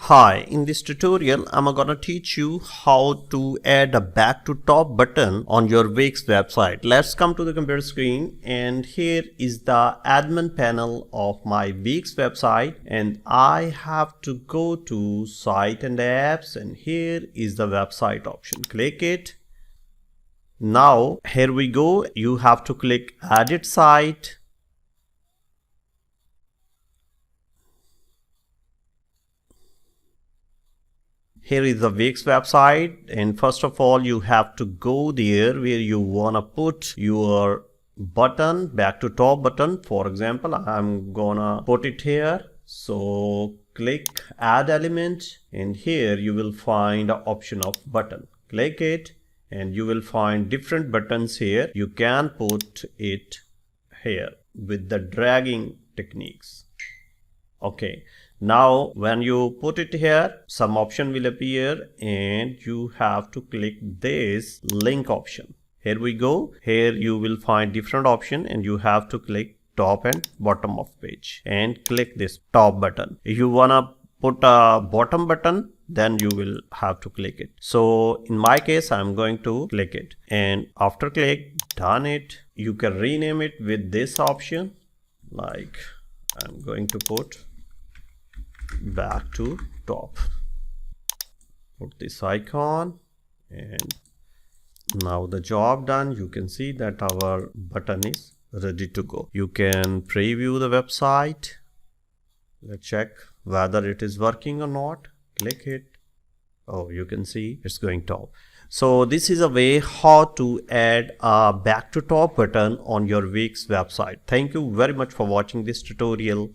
Hi, in this tutorial, I'm gonna teach you how to add a back to top button on your Wix website. Let's come to the computer screen, and here is the admin panel of my Wix website, and I have to go to site and apps, and here is the website option. Click it. Now here we go. You have to click edit site. Here is the Wix website, and first of all you have to go there where you wanna put your button, back to top button. For example, I'm gonna put it here. So click add element, and here you will find the option of button. Click it and you will find different buttons here. You can put it here with the dragging techniques. Okay, now when you put it here, some option will appear and you have to click this link option. Here we go. Here you will find different option and you have to click top and bottom of page and click this top button. If you wanna put a bottom button, then you will have to click it. So in my case, I'm going to click it, and after click done it, you can rename it with this option. Like I'm going to put back to top, put this icon, and now the job done. You can see that our button is ready to go. You can preview the website. Let's check whether it is working or not. Click it. Oh, you can see it's going top. So this is a way how to add a back to top button on your Wix website. Thank you very much for watching this tutorial.